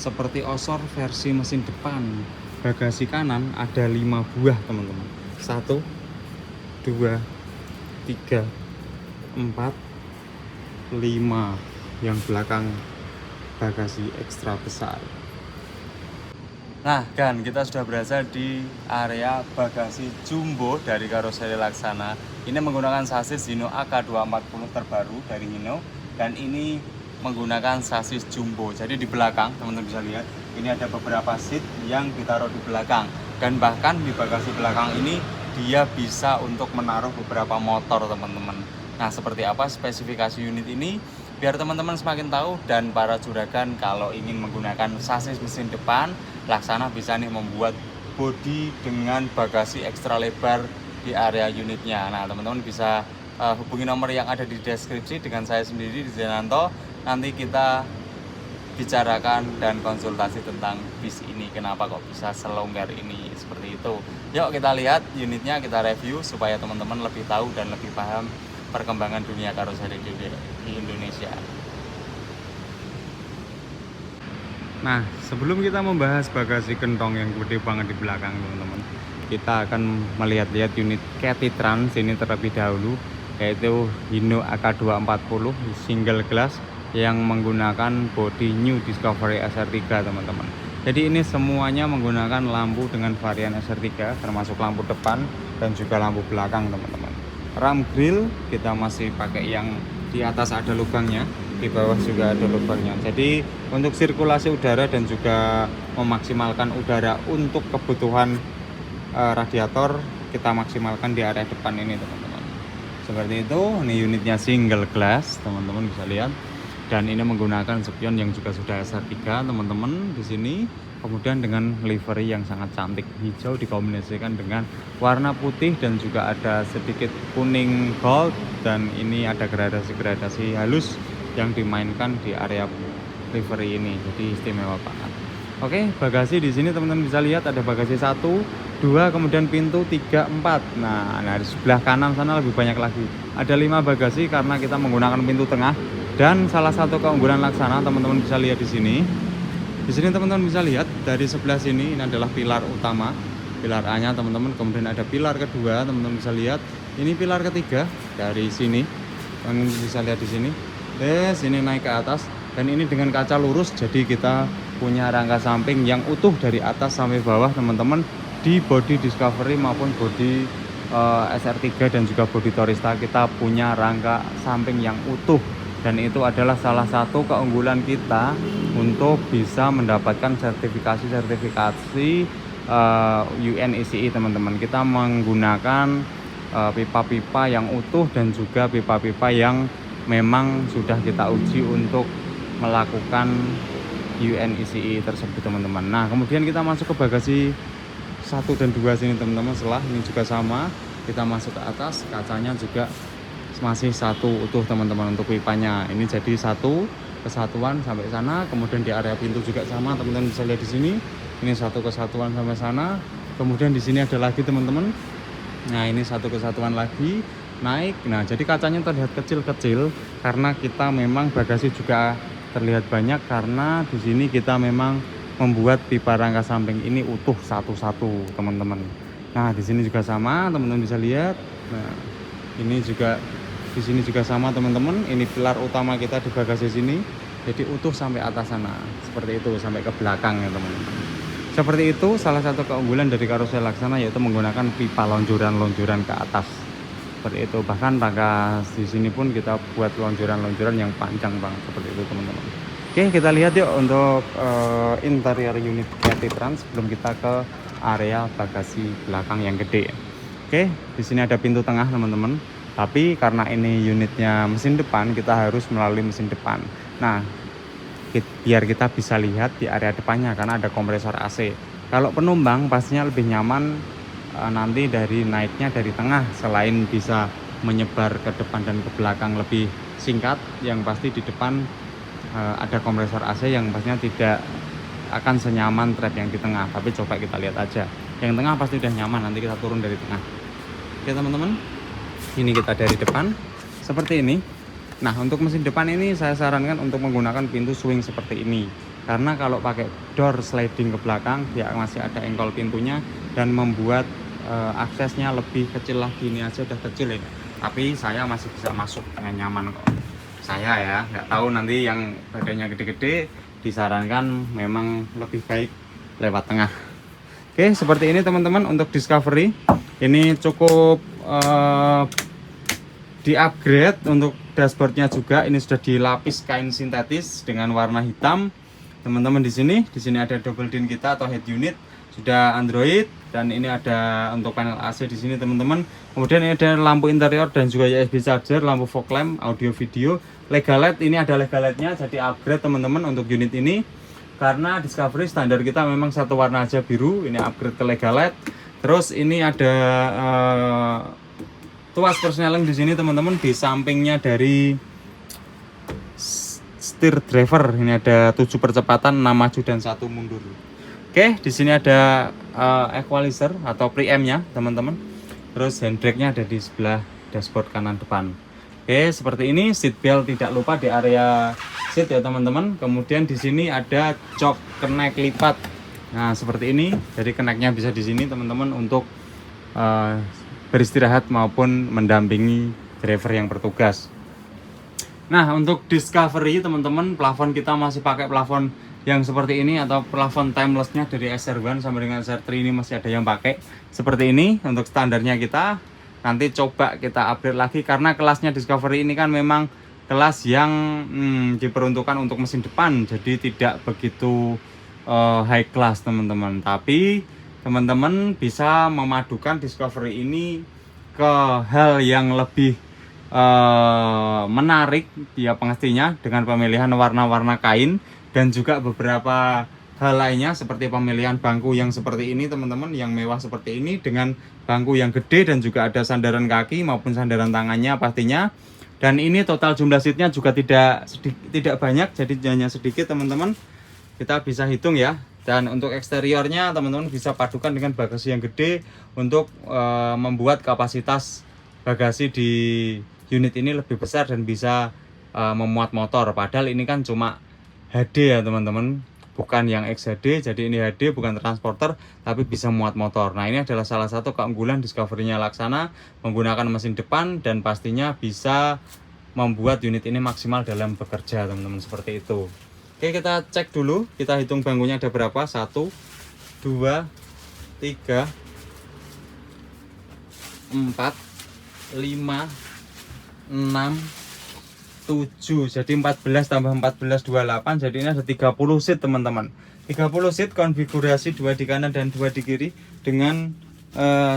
seperti Osor versi mesin depan. Bagasi kanan ada 5 buah teman-teman. 1, 2, 3, 4, 5. Yang belakang bagasi ekstra besar. Nah, kan kita sudah berada di area bagasi jumbo dari karoseri Laksana. Ini menggunakan sasis Hino AK240 terbaru dari Hino, dan ini menggunakan sasis jumbo. Jadi di belakang teman-teman bisa lihat, ini ada beberapa seat yang ditaruh di belakang, dan bahkan di bagasi belakang ini dia bisa untuk menaruh beberapa motor teman-teman. Nah, seperti apa spesifikasi unit ini? Biar teman-teman semakin tahu, dan para juragan kalau ingin menggunakan sasis mesin depan, Laksana bisa nih membuat bodi dengan bagasi ekstra lebar di area unitnya. Nah, teman-teman bisa hubungi nomor yang ada di deskripsi dengan saya sendiri di Zenanto. Nanti kita bicarakan dan konsultasi tentang bis ini, kenapa kok bisa selonggar ini, seperti itu. Yuk kita lihat unitnya, kita review supaya teman-teman lebih tahu dan lebih paham perkembangan dunia karoseri di Indonesia. Nah, sebelum kita membahas bagasi kentong yang gede banget di belakang teman-teman, kita akan melihat-lihat unit Cathy Trans ini terlebih dahulu, yaitu Hino AK240 single glass yang menggunakan bodi New Discovery SR3 teman-teman. Jadi ini semuanya menggunakan lampu dengan varian SR3, termasuk lampu depan dan juga lampu belakang teman-teman. Ram grill kita masih pakai yang di atas ada lubangnya, di bawah juga ada lubangnya. Jadi untuk sirkulasi udara dan juga memaksimalkan udara untuk kebutuhan radiator, kita maksimalkan di area depan ini teman-teman. Seperti itu. Ini unitnya single glass teman-teman bisa lihat, dan ini menggunakan spion yang juga sudah SR3 teman-teman di sini. Kemudian dengan livery yang sangat cantik, hijau dikombinasikan dengan warna putih dan juga ada sedikit kuning gold, dan ini ada gradasi-gradasi halus yang dimainkan di area livery ini. Jadi istimewa banget. Oke, bagasi di sini teman-teman bisa lihat ada bagasi 1, 2, kemudian pintu 3, 4. Nah, di sebelah kanan sana lebih banyak lagi. Ada 5 bagasi karena kita menggunakan pintu tengah. Dan salah satu keunggulan Laksana teman-teman bisa lihat di sini. Di sini teman-teman bisa lihat dari sebelah sini, ini adalah pilar utama, pilar A-nya teman-teman. Kemudian ada pilar kedua, teman-teman bisa lihat. Ini pilar ketiga dari sini, teman-teman bisa lihat di sini. Sini naik ke atas, dan ini dengan kaca lurus. Jadi kita punya rangka samping yang utuh dari atas sampai bawah teman-teman, di bodi Discovery maupun bodi SR3 dan juga bodi Torista. Kita punya rangka samping yang utuh, dan itu adalah salah satu keunggulan kita untuk bisa mendapatkan sertifikasi UNECE teman-teman. Kita menggunakan pipa-pipa yang utuh dan juga pipa-pipa yang memang sudah kita uji untuk melakukan UNECE tersebut teman-teman. Nah, kemudian kita masuk ke bagasi 1 dan 2 sini teman-teman. Setelah ini juga sama, kita masuk ke atas, kacanya juga masih satu utuh teman-teman untuk pipanya. Ini jadi satu kesatuan sampai sana. Kemudian di area pintu juga sama, teman-teman bisa lihat di sini. Ini satu kesatuan sampai sana. Kemudian di sini ada lagi teman-teman. Nah, ini satu kesatuan lagi naik. Nah, jadi kacanya terlihat kecil-kecil karena kita memang bagasi juga terlihat banyak, karena di sini kita memang membuat pipa rangka samping ini utuh satu-satu teman-teman. Nah, di sini juga sama, teman-teman bisa lihat. Nah, ini juga di sini juga sama teman-teman. Ini pilar utama kita di bagasi sini, jadi utuh sampai atas sana, seperti itu, sampai ke belakang ya teman-teman. Seperti itu salah satu keunggulan dari karoseri Laksana, yaitu menggunakan pipa lonjoran-lonjoran ke atas. Seperti itu. Bahkan rangka di sini pun kita buat lonjoran-lonjoran yang panjang banget, seperti itu teman-teman. Oke, kita lihat yuk untuk interior unit Cathy Trans sebelum kita ke area bagasi belakang yang gede. Oke, di sini ada pintu tengah teman-teman. Tapi karena ini unitnya mesin depan, kita harus melalui mesin depan. Nah, biar kita bisa lihat di area depannya, karena ada kompresor AC. Kalau penumpang pastinya lebih nyaman nanti dari naiknya dari tengah, selain bisa menyebar ke depan dan ke belakang lebih singkat, yang pasti di depan ada kompresor AC yang pastinya tidak akan senyaman trap yang di tengah. Tapi coba kita lihat aja, yang tengah pasti udah nyaman, nanti kita turun dari tengah. Oke teman-teman, ini kita dari depan seperti ini. Nah, untuk mesin depan ini saya sarankan untuk menggunakan pintu swing seperti ini. karena kalau pakai door sliding ke belakang dia masih ada engkol pintunya dan membuat aksesnya lebih kecil lagi. Ini aja udah kecil ini, tapi saya masih bisa masuk dengan nyaman kok. Saya ya nggak tahu, nanti yang badannya gede-gede disarankan memang lebih baik lewat tengah. Oke, seperti ini teman-teman untuk Discovery. Ini cukup di-upgrade untuk dashboardnya juga. Ini sudah dilapis kain sintetis dengan warna hitam. Teman-teman di sini ada double din kita atau head unit, sudah Android, dan ini ada untuk panel AC di sini teman-teman. Kemudian ini ada lampu interior dan juga USB charger, lampu fog lamp, audio video, legal LED. Ini ada legal LED-nya, jadi upgrade teman-teman untuk unit ini. Karena Discovery standar kita memang satu warna aja biru, ini upgrade ke legal LED. Terus ini ada tuas persneling di sini teman-teman, di sampingnya dari steer driver ini ada 7 percepatan, 6 maju dan 1 mundur. Oke, di sini ada equalizer atau preamp-nya teman-teman. Terus handbrake-nya ada di sebelah dashboard kanan depan. Oke, seperti ini. Seat belt tidak lupa di area seat ya teman-teman. Kemudian di sini ada jok kenek lipat. Nah, seperti ini. Jadi keneknya bisa di sini teman-teman untuk beristirahat maupun mendampingi driver yang bertugas. Nah, untuk Discovery teman-teman, plafon kita masih pakai plafon yang seperti ini atau plafon timeless-nya dari SR1 sampai dengan SR3 ini masih ada yang pakai seperti ini. Untuk standarnya kita nanti coba kita upgrade lagi, karena kelasnya Discovery ini kan memang kelas yang diperuntukkan untuk mesin depan, jadi tidak begitu high class teman-teman. Tapi teman-teman bisa memadukan Discovery ini ke hal yang lebih menarik ya pastinya, dengan pemilihan warna-warna kain dan juga beberapa hal lainnya seperti pemilihan bangku yang seperti ini teman-teman, yang mewah seperti ini dengan bangku yang gede dan juga ada sandaran kaki maupun sandaran tangannya pastinya. Dan ini total jumlah seatnya juga tidak banyak, jadi hanya sedikit teman-teman, kita bisa hitung ya. Dan untuk eksteriornya teman-teman bisa padukan dengan bagasi yang gede untuk membuat kapasitas bagasi di unit ini lebih besar dan bisa memuat motor. Padahal ini kan cuma HD ya teman-teman, bukan yang XHD. Jadi ini HD bukan transporter, tapi bisa muat motor. Nah, ini adalah salah satu keunggulan Discovery-nya Laksana, menggunakan mesin depan dan pastinya bisa membuat unit ini maksimal dalam bekerja teman-teman, seperti itu. Oke, kita cek dulu, kita hitung bangkunya ada berapa. 1, 2, 3, 4, 5, 6, 7, jadi 14 tambah 14 28, jadi ini ada 30 seat teman-teman. 30 seat konfigurasi 2 di kanan dan 2 di kiri dengan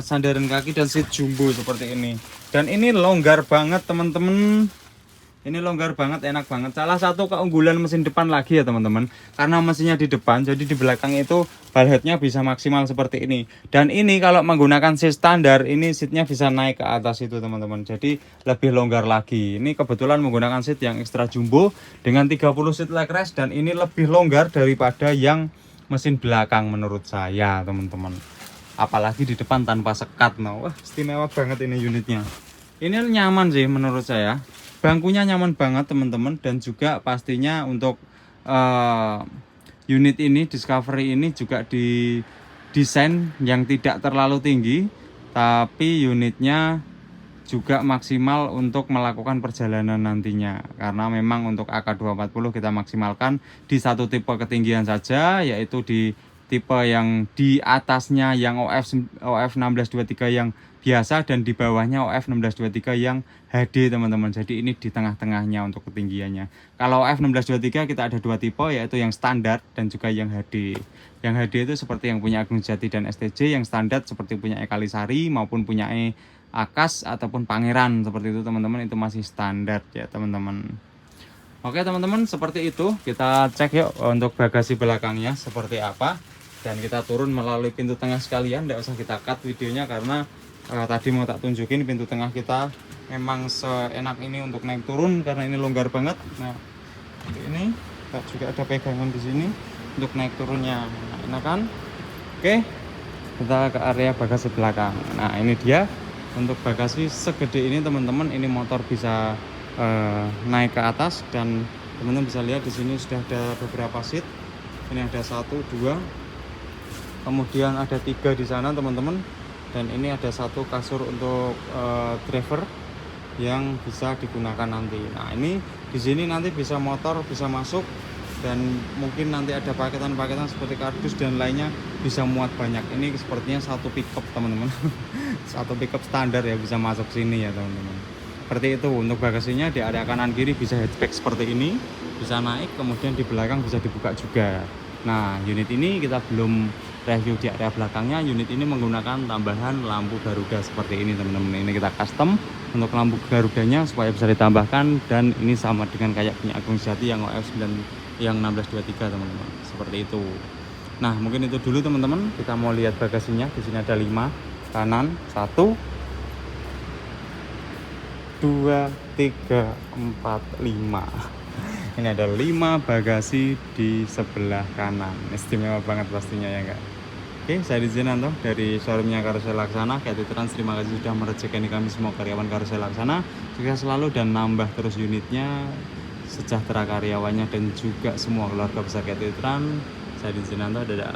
sandaran kaki dan seat jumbo seperti ini. Dan ini longgar banget teman-teman. Ini longgar banget, enak banget. Salah satu keunggulan mesin depan lagi ya teman-teman, karena mesinnya di depan, jadi di belakang itu ballheadnya bisa maksimal seperti ini. Dan ini kalau menggunakan seat standar, ini seatnya bisa naik ke atas itu teman-teman, jadi lebih longgar lagi. Ini kebetulan menggunakan seat yang extra jumbo dengan 30 seat leg rest, dan ini lebih longgar daripada yang mesin belakang menurut saya teman-teman. Apalagi di depan tanpa sekat. Nah, wah, istimewa banget ini unitnya. Ini nyaman sih menurut saya. Bangkunya nyaman banget teman-teman, dan juga pastinya untuk unit ini Discovery ini juga didesain yang tidak terlalu tinggi, tapi unitnya juga maksimal untuk melakukan perjalanan nantinya, karena memang untuk AK240 kita maksimalkan di satu tipe ketinggian saja, yaitu di tipe yang di atasnya yang OF1623 yang biasa dan di bawahnya OF1623 yang HD teman-teman. Jadi ini di tengah-tengahnya untuk ketinggiannya. Kalau OF1623 kita ada 2 tipe, yaitu yang standar dan juga yang HD. Yang HD itu seperti yang punya Agung Jati dan STJ, yang standar seperti punya Ekalisari maupun punya Akas ataupun Pangeran seperti itu teman-teman, itu masih standar ya teman-teman. Oke teman-teman, seperti itu. Kita cek yuk untuk bagasi belakangnya seperti apa, dan kita turun melalui pintu tengah sekalian. Tidak usah kita cut videonya karena tadi mau tak tunjukin pintu tengah kita memang seenak ini untuk naik turun karena ini longgar banget. Nah, ini kita juga ada pegangan di sini untuk naik turunnya. Nah, enak kan? Oke, kita ke area bagasi belakang. Nah, ini dia untuk bagasi segede ini teman-teman. Ini motor bisa naik ke atas, dan teman-teman bisa lihat di sini sudah ada beberapa seat Ini ada 1, 2, kemudian ada 3 di sana teman-teman, dan ini ada 1 kasur untuk driver yang bisa digunakan nanti. Nah ini di sini nanti bisa motor bisa masuk, dan mungkin nanti ada paketan-paketan seperti kardus dan lainnya bisa muat banyak. Ini sepertinya 1 pickup teman-teman. 1 pickup standar ya bisa masuk sini ya teman-teman. Seperti itu. Untuk bagasinya di area kanan kiri bisa hatchback seperti ini, bisa naik, kemudian di belakang bisa dibuka juga. Nah unit ini kita belum review di area belakangnya. Unit ini menggunakan tambahan lampu Garuda seperti ini teman-teman. Ini kita custom untuk lampu Garudanya supaya bisa ditambahkan, dan ini sama dengan kayak punya Agung Sejati yang OF9 yang 1623 teman-teman, seperti itu. Nah mungkin itu dulu teman-teman, kita mau lihat bagasinya. Di sini ada 5 kanan, 1, 2, 3, 4, 5. Ini ada 5 bagasi di sebelah kanan. Istimewa banget pastinya ya enggak? Oke, saya Dijenanto dari showroomnya Carousel Laksana, Cathy Trans. Terima kasih sudah merejekani kami semua karyawan Carousel Laksana. Sukses selalu dan nambah terus unitnya, sejahtera karyawannya dan juga semua keluarga besar Cathy Trans. Saya Dijenanto, dadah.